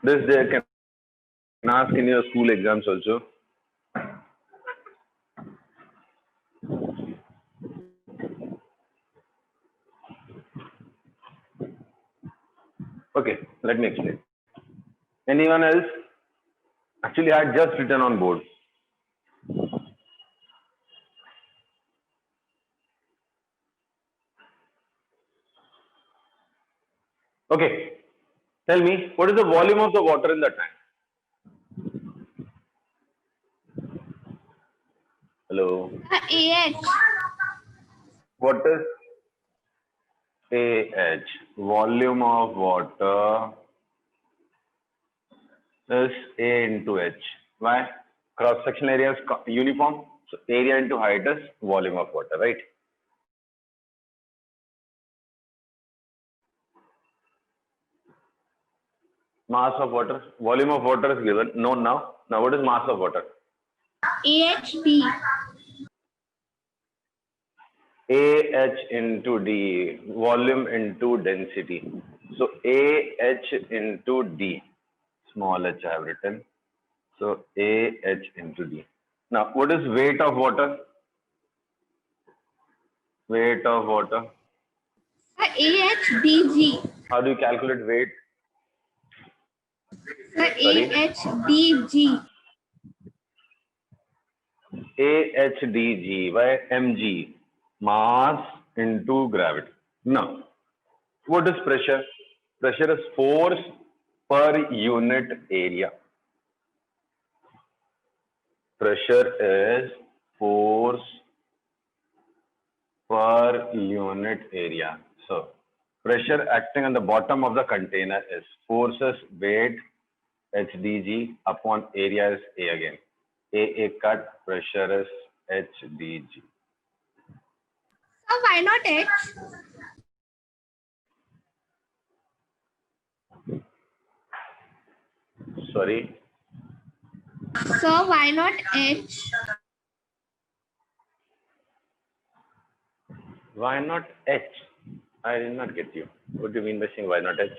This they can ask in your school exams also. Okay, let me explain. Anyone else? Actually, I had just written on board. Okay, tell me, what is the volume of the water in the tank? Hello. AH. What is AH? Volume of water is A into H. Why? Cross-sectional area is uniform. So area into height is volume of water, right? Mass of water. Volume of water is given. Known now. Now what is mass of water? AHD. AH into D. Volume into density. So AH into D. Small h I have written. So AH into D. Now what is weight of water? Weight of water. AHDG. How do you calculate weight? Sorry? AHDG. AHDG by mg. Mass into gravity. Now, what is pressure? Pressure is force per unit area. Pressure is force per unit area. So, pressure acting on the bottom of the container is forces weight HDG upon area is A again. A cut, pressure is HDG. So why not H? Sorry. So why not H? Why not H? I did not get you. What do you mean by saying why not H?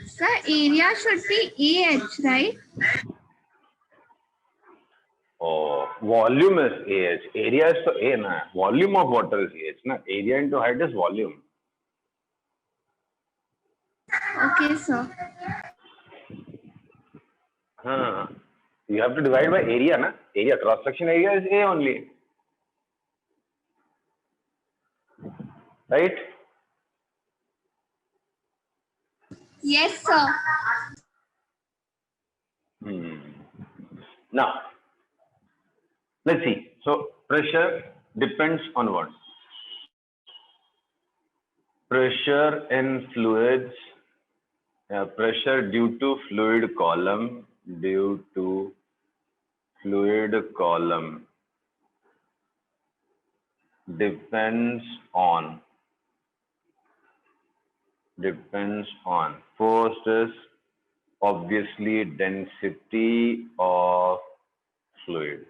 Sir, area should be AH, right? Oh, volume is AH. Area is to A, na. Volume of water is AH, na. Area into height is volume. Okay, sir. Huh. You have to divide by area, na. Area, cross-section area is A only. Right? Yes, sir. Now, let's see. So, pressure depends on what? Pressure in fluids, pressure due to fluid column, depends on first is obviously density of fluid.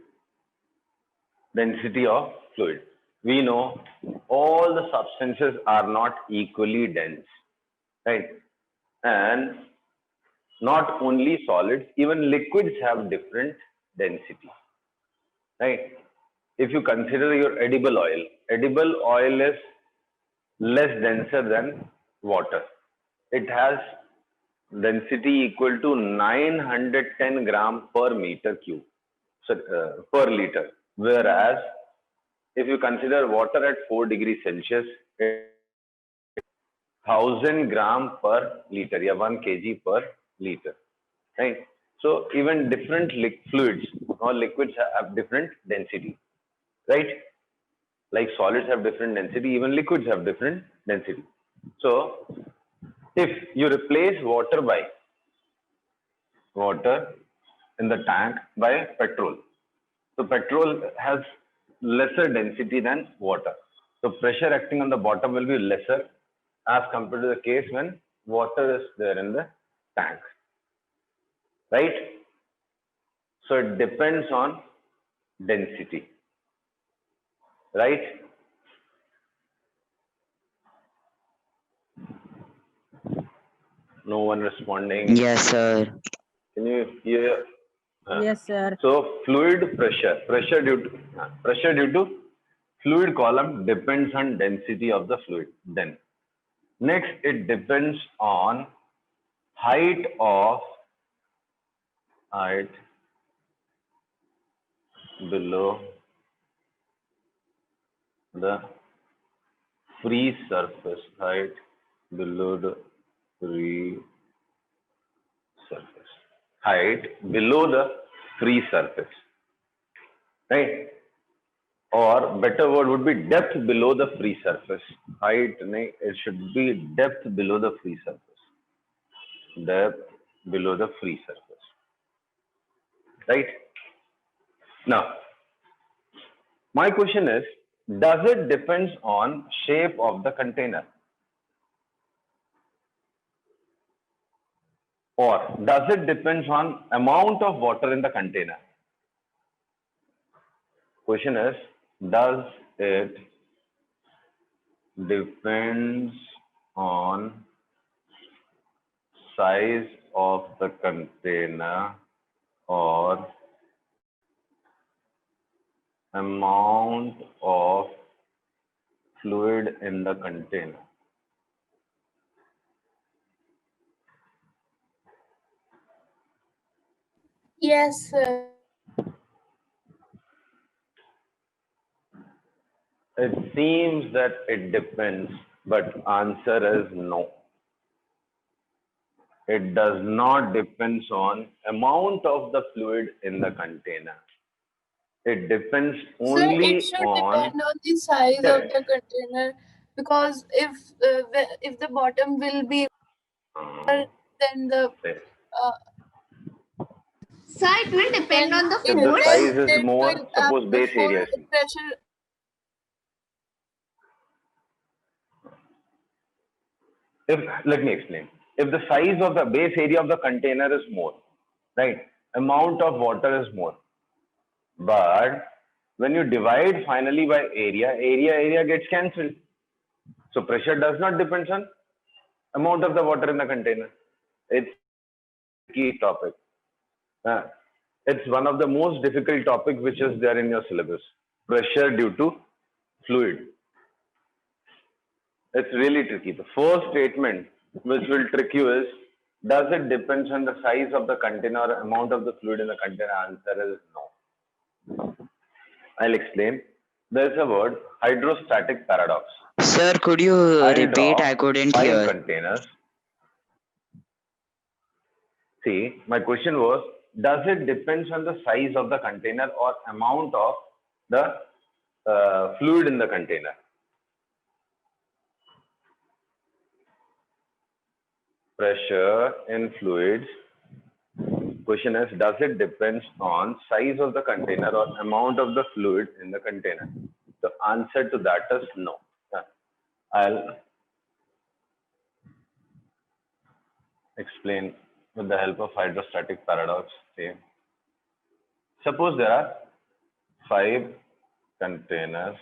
We know all the substances are not equally dense, right? And not only solids, even liquids have different density, right? If you consider your edible oil is less denser than water. It has density equal to 910 gram per meter cube, so, per liter. Whereas if you consider water at 4 degrees Celsius, it's 1000 gram per liter, yeah, 1 kg per liter, right? So even different fluids or liquids have different density, right? Like solids have different density, even liquids have different density. So if you replace water in the tank by petrol, so petrol has lesser density than water. So pressure acting on the bottom will be lesser as compared to the case when water is there in the tank, right? So it depends on density, right? No one responding. Yes, sir. Can you hear? Yes, sir. So fluid pressure due to fluid column depends on density of the fluid. Then next, it depends on height below the free surface. Height below the free surface. Height below the free surface. Right? Or better word would be depth below the free surface. Height, it should be depth below the free surface. Depth below the free surface. Right? Now, my question is, does it depend on shape of the container? Or does it depend on amount of water in the container? Question is, does it depends on size of the container or amount of fluid in the container? Yes, sir. It seems that it depends, but answer is no. It does not depend on amount of the fluid in the container. It depends Sir, only it should on depend on the size of correct. the container, because if the bottom will be then the uh, So it will depend on the If the force. size is then more, will suppose base area is more. pressure. Let me explain. If the size of the base area of the container is more, right? Amount of water is more. But when you divide finally by area gets cancelled. So pressure does not depend on amount of the water in the container. It's a key topic. It's one of the most difficult topic which is there in your syllabus. Pressure due to fluid. It's really tricky. The first statement which will trick you is, does it depend on the size of the container or amount of the fluid in the container? Answer is no. I'll explain. There's a word, hydrostatic paradox. Sir, could you I'll repeat? draw I couldn't 5 hear. containers. See, my question was, does it depend on the size of the container or amount of the fluid in the container? Pressure in fluids. Question is, does it depend on size of the container or amount of the fluid in the container? The answer to that is no. I'll explain with the help of hydrostatic paradox. Okay. Suppose there are 5 containers.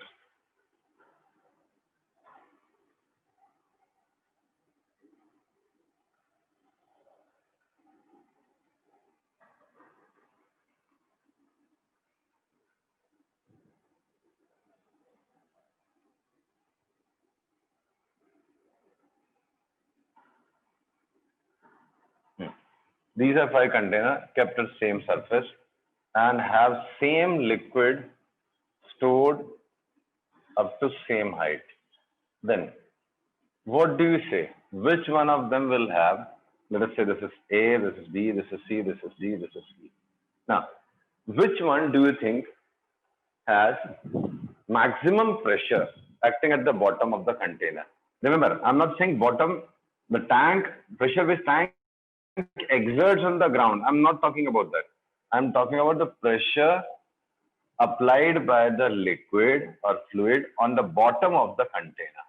These are 5 containers kept at same surface and have same liquid stored up to same height. Then, what do you say? Which one of them will have, let us say this is A, this is B, this is C, this is D, this is E. Now, which one do you think has maximum pressure acting at the bottom of the container? Remember, I'm not saying bottom, the tank, pressure which tank exerts on the ground. I'm not talking about that. I'm talking about the pressure applied by the liquid or fluid on the bottom of the container.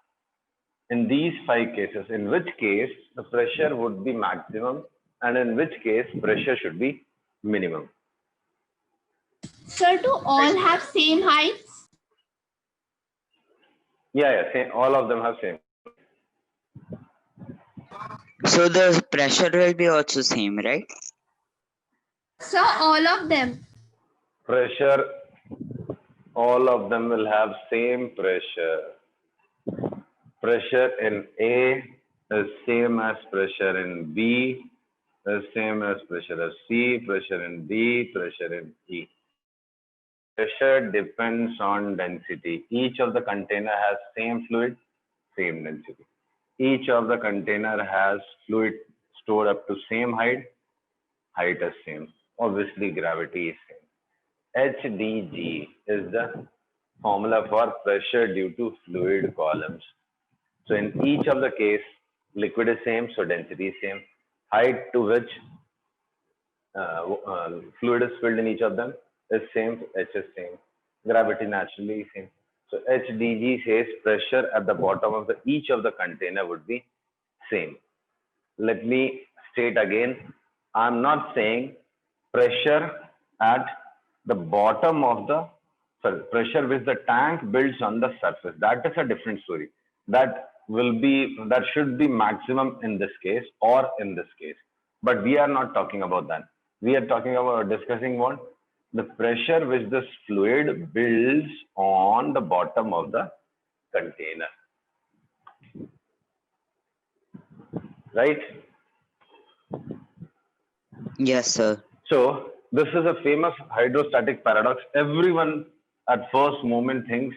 In these 5 cases, in which case the pressure would be maximum and in which case pressure should be minimum? So do all have same heights? Yeah, same. All of them have same. So the pressure will be also same, right? So all of them. Pressure, all of them will have same pressure. Pressure in A is same as pressure in B, is same as pressure of C, pressure in D, pressure in E. Pressure depends on density. Each of the container has same fluid, same density. Each of the container has fluid stored up to same height, height is same. Obviously, gravity is same. HDG is the formula for pressure due to fluid columns. So in each of the case, liquid is same, so density is same. Height to which fluid is filled in each of them is same, H is same. Gravity naturally is same. So HDG says pressure at the bottom of each of the container would be same. Let me state again, I'm not saying pressure at the bottom of the, sorry, pressure which the tank builds on the surface. That is a different story. That should be maximum in this case or in this case. But we are not talking about that. We are talking about discussing what? The pressure which this fluid builds on the bottom of the container. Right? Yes, sir. So this is a famous hydrostatic paradox. Everyone at first moment thinks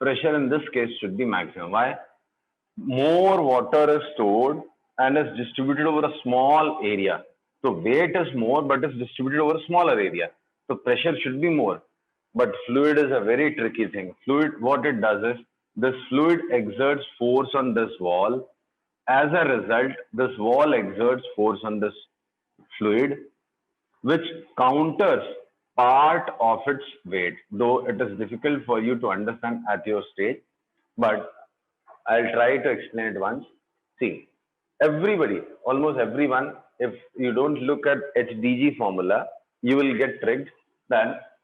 pressure in this case should be maximum. Why? More water is stored and is distributed over a small area. So weight is more, but it's distributed over a smaller area. So pressure should be more. But fluid is a very tricky thing. Fluid, what it does is, this fluid exerts force on this wall. As a result, this wall exerts force on this fluid, which counters part of its weight, though it is difficult for you to understand at your stage, but I'll try to explain it once. See, everybody, almost everyone, if you don't look at HDG formula, you will get tricked that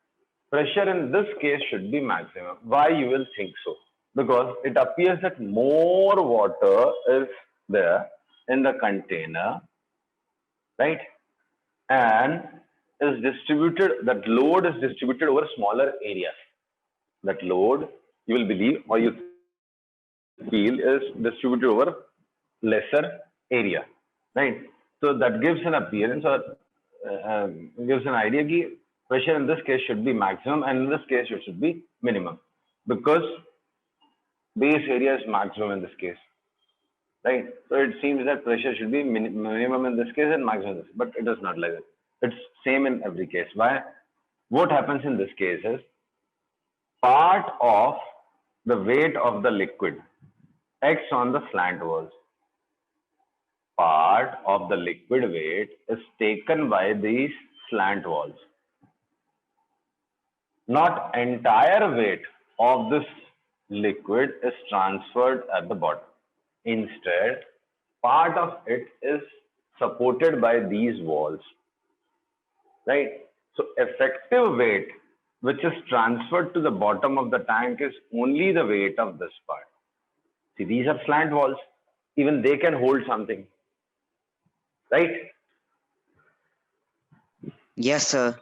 pressure in this case should be maximum. Why you will think so? Because it appears that more water is there in the container, right? And is distributed, that load is distributed over smaller areas. That load, you will believe or you feel, is distributed over lesser area, right? So that gives an appearance or gives an idea that pressure in this case should be maximum and in this case it should be minimum, because base area is maximum in this case, right? So it seems that pressure should be minimum in this case and maximum in this, but it is not like that. It's same in every case. Why? What happens in this case is, part of the weight of the liquid acts on the slant walls. Part of the liquid weight is taken by these slant walls. Not entire weight of this liquid is transferred at the bottom. Instead, part of it is supported by these walls, right? So effective weight which is transferred to the bottom of the tank is only the weight of this part. See, these are slant walls. Even they can hold something, right? Yes, sir.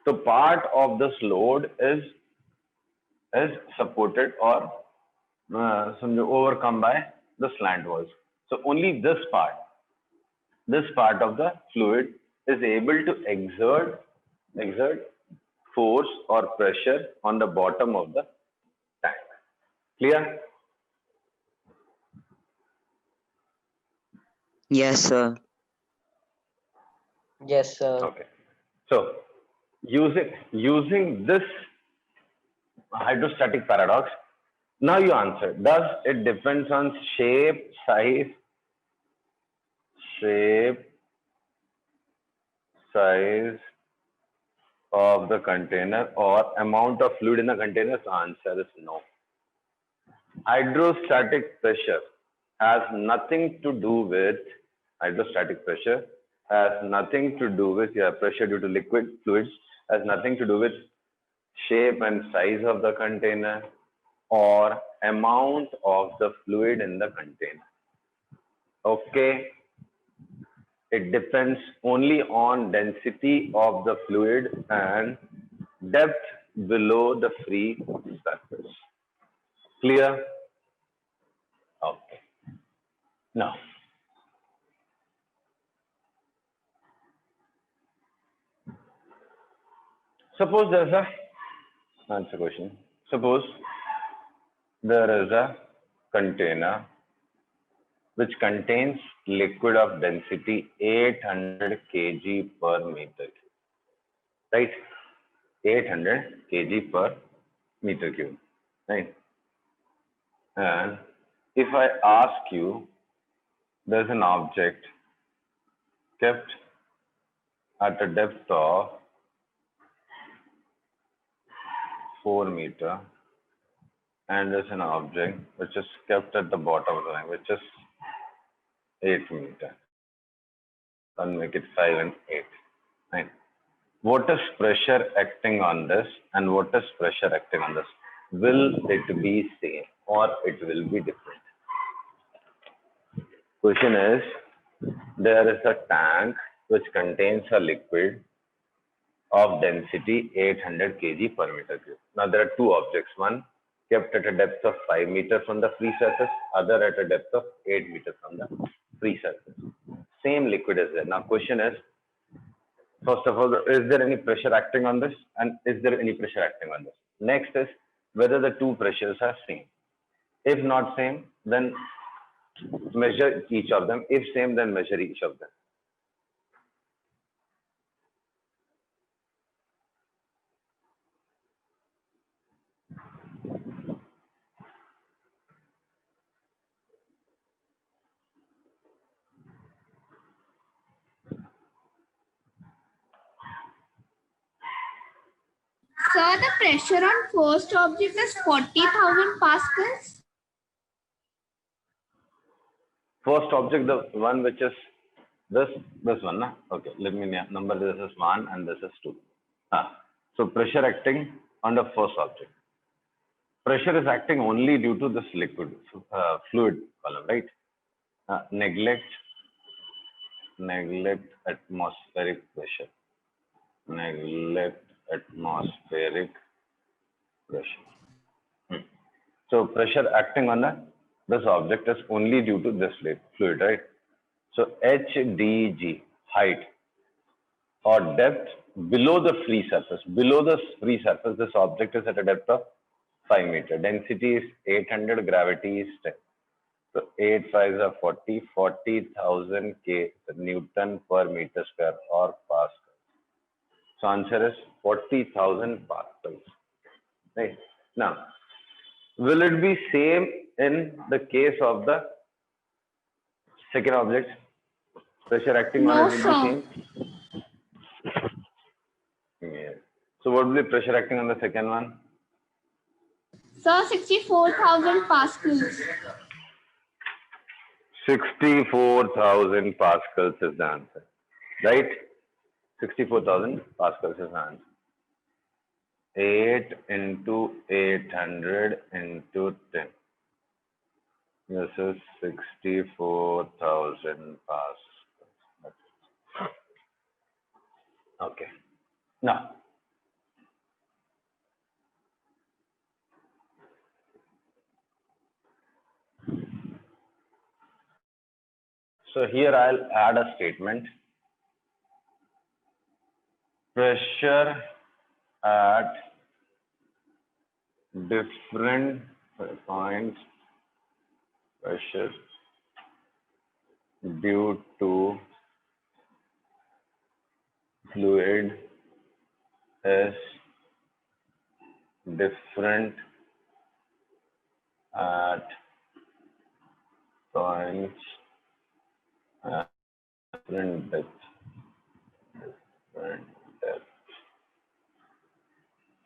So part of this load is supported or overcome by the slant walls. So only this part of the fluid is able to exert force or pressure on the bottom of the tank. Clear? Yes, sir. Yes, sir. Okay. So using this hydrostatic paradox, now you answer. Does it depends on shape, size of the container or amount of fluid in the container? So answer is no. Hydrostatic pressure has nothing to do with pressure due to liquid fluids, has nothing to do with shape and size of the container or amount of the fluid in the container. Okay. It depends only on density of the fluid and depth below the free surface. Clear? Okay. Now, suppose there's a, answer question. Suppose there is a container which contains liquid of density 800 kg per meter cube, right? 800 kg per meter cube, right? And if I ask you, there's an object kept at a depth of 4 meter, and there's an object which is kept at the bottom of the line, which is 8 meter. I'll make it 5 and 8. Right. What is pressure acting on this and what is pressure acting on this? Will it be same or it will be different? Question is, there is a tank which contains a liquid of density 800 kg per meter cube. Now there are two objects, one kept at a depth of 5 meters from the free surface, other at a depth of 8 meters from the free surface. Same liquid is there. Now question is, first of all, is there any pressure acting on this and is there any pressure acting on this? Next is whether the two pressures are same. If not same, then measure each of them. If same, then measure each of them. So the pressure on first object is 40,000 pascals. First object, the one which is this one, na? Okay, let me number this is 1 and this is 2. So pressure acting on the first object. Pressure is acting only due to this liquid, fluid column, right? Neglect atmospheric pressure. Neglect atmospheric pressure. So pressure acting on this object is only due to this fluid, right? So HDG, height or depth below the free surface. Below the free surface, this object is at a depth of 5 meter. Density is 800, gravity is 10. So 8 5s are 40, 40,000 Newton per meter square or Pascal. So answer is 40,000 pascals. Right. Now, will it be same in the case of the second object? Pressure acting on it will be same? Yeah. So what will be pressure acting on the second one? So 64,000 pascals. 64,000 pascals is the answer. Right? 64,000 pascals is the answer. 8 into 800 into 10. This is 64,000 pascals. Okay. Now, so here I'll add a statement. Pressure at different points, pressure due to fluid is different at points at different depth.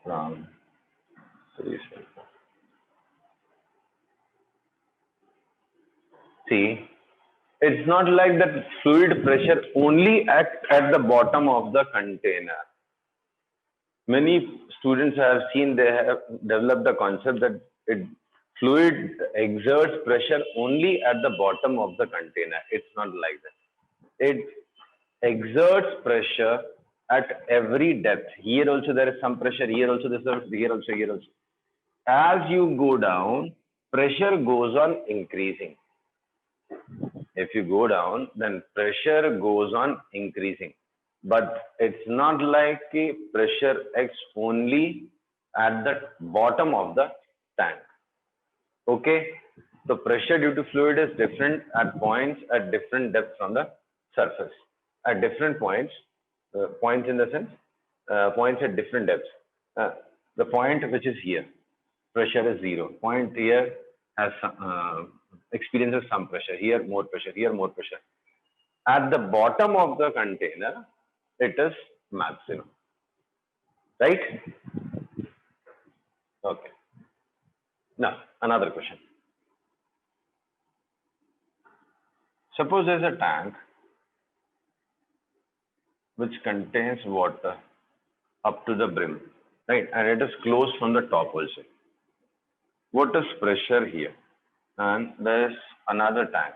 From free surface. See, it's not like that fluid pressure only acts at the bottom of the container. Many students I have seen, they have developed the concept that fluid exerts pressure only at the bottom of the container. It's not like that. It exerts pressure at every depth. Here also there is some pressure. Here also this. Here also. Here also. As you go down, pressure goes on increasing. If you go down, then pressure goes on increasing. But it's not like a pressure acts only at the bottom of the tank. Okay? So pressure due to fluid is different at points at different depths from the surface. At different points, points in the sense, points at different depths. The point which is here, pressure is 0. Point here has experiences some pressure. Here more pressure. Here more pressure. At the bottom of the container, it is maximum. Right? Okay. Now, another question. Suppose there's a tank which contains water up to the brim, right? And it is closed from the top also. What is pressure here? And there's another tank.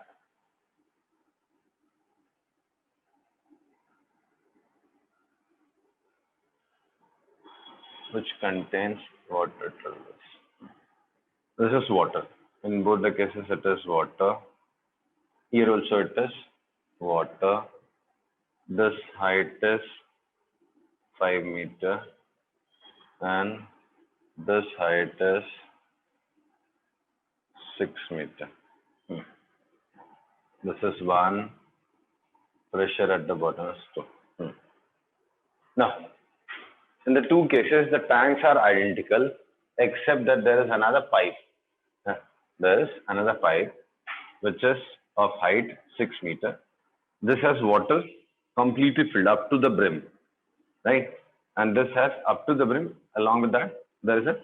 Which contains water. This is water. In both the cases, it is water. Here also it is water. This height is 5 meters and this height is 6 meters. This is 1. Pressure at the bottom is 2. Now, in the two cases, the tanks are identical except that there is another pipe. There is another pipe which is of height 6 meters. This has water completely filled up to the brim, right? And this has up to the brim. Along with that, there is a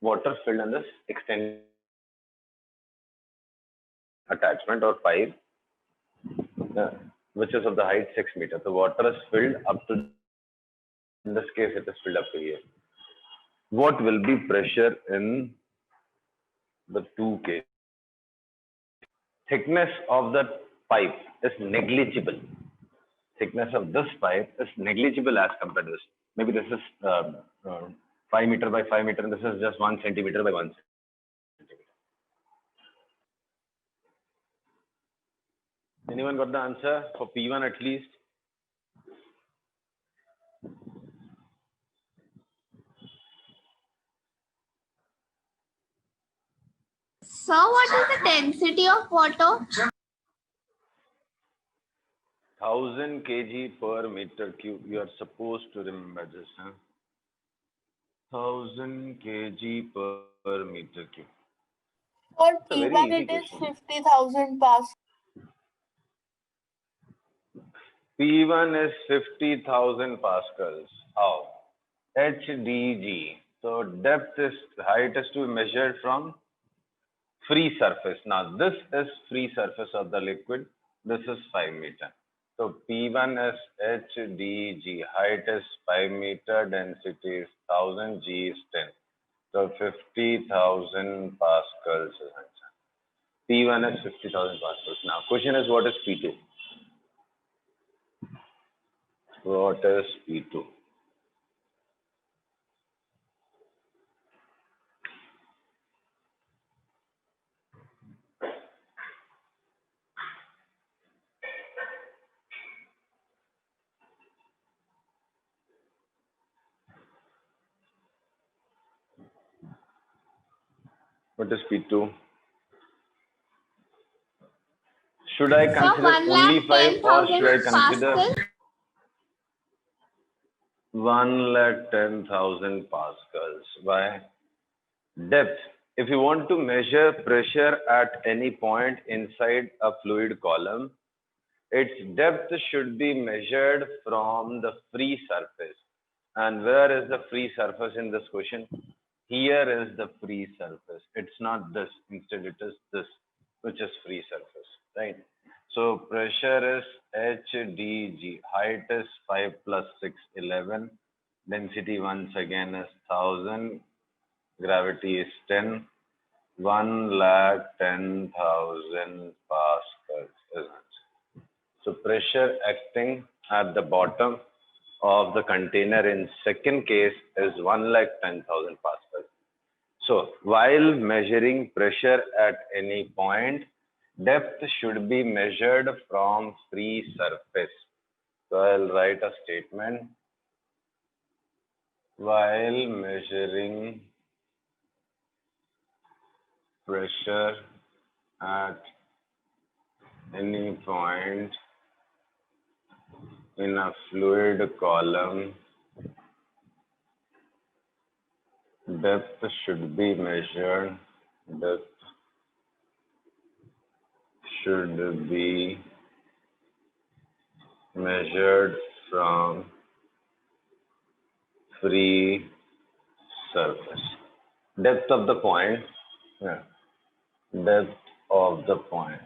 water filled in this extended attachment or pipe, which is of the height 6 meters. The water is filled up to, in this case, it is filled up to here. What will be pressure in the two cases? Thickness of the pipe is negligible. Thickness of this pipe is negligible as compared to this. Maybe this is 5 meters by 5 meters, and this is just 1 centimeter by 1 centimeter. Anyone got the answer for P1 at least? So what is the density of water? 1000 kg per meter cube. You are supposed to remember this, huh? 1000 kg per meter cube. For It's a very P1, easy it is question. 50,000 pascals. P1 is 50,000 pascals. How? HDG. So depth is, height is to be measured from free surface. Now this is free surface of the liquid. This is 5 meters. So P1 is HDG. Height is 5 meters. Density is 1000. G is 10. So 50,000 pascals is answer. P1 is 50,000 pascals. Now question is, what is P2? What is P2? What is P2? Should I So consider only 5 or should I 1,10,000 consider pascal. 1,10,000 pascals? Why? Depth. If you want to measure pressure at any point inside a fluid column, its depth should be measured from the free surface. And where is the free surface in this question? Here is the free surface. It's not this. Instead, it is this, which is free surface, right? So pressure is HDG. Height is 5 plus 6, 11. Density once again is 1000. Gravity is 10. 1,10,000 pascals, isn't it? So pressure acting at the bottom of the container in second case is 1,10,000 pascals. So while measuring pressure at any point, depth should be measured from free surface. So I'll write a statement. While measuring pressure at any point in a fluid column, depth should be measured. Depth should be measured from free surface. Depth of the point, depth of the point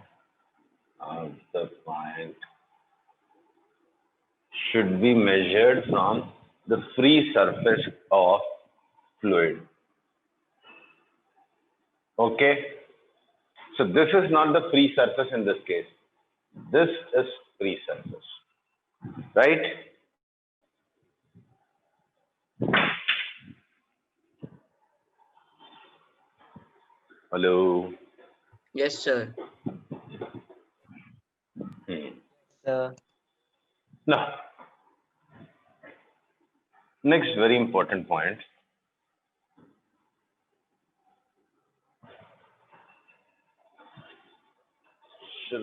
should be measured from the free surface of fluid. Okay, so this is not the free surface in this case. This is free surface, right? Hello. Yes, sir. Now, next very important point. I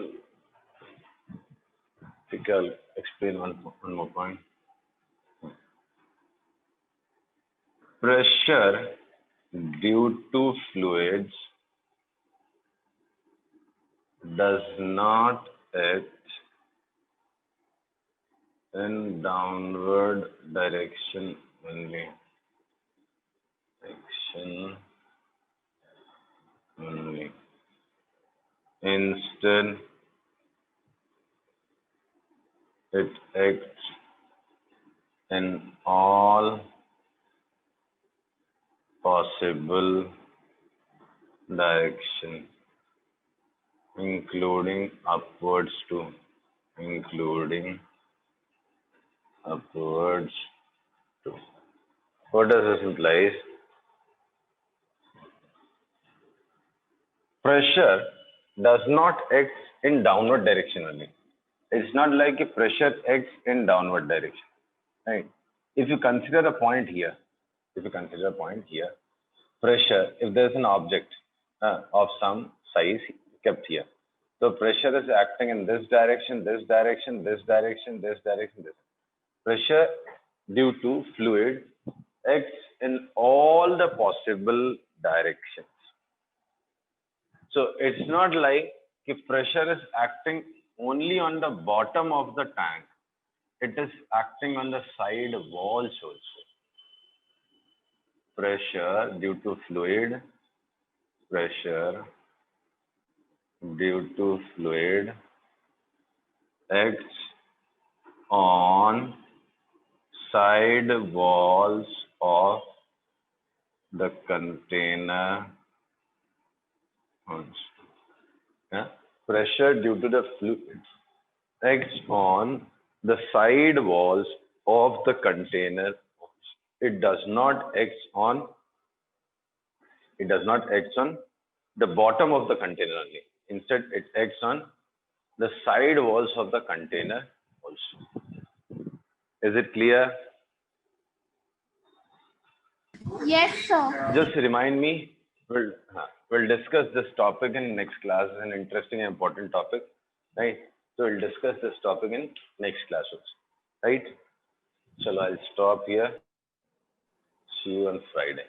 think I'll explain one more point. Pressure due to fluids does not act in downward direction only. Instead, it acts in all possible directions, including upwards too. What does this imply? Pressure does not act in downward direction only. It's not like a pressure acts in downward direction, right? If you consider a point here, pressure, if there's an object of some size kept here, so pressure is acting in this direction, this direction, this direction, this direction, this. Pressure due to fluid acts in all the possible directions. So it's not like if pressure is acting only on the bottom of the tank, it is acting on the side walls also. Pressure due to fluid acts on side walls of the container. Pressure due to the fluid acts on the side walls of the container. It does not act on the bottom of the container only. Instead, it acts on the side walls of the container also. Is it clear? Yes, sir. Just remind me. We'll discuss this topic in next class. It's an interesting and important topic, right? So we'll discuss this topic in next class also, right? So I'll stop here. See you on Friday.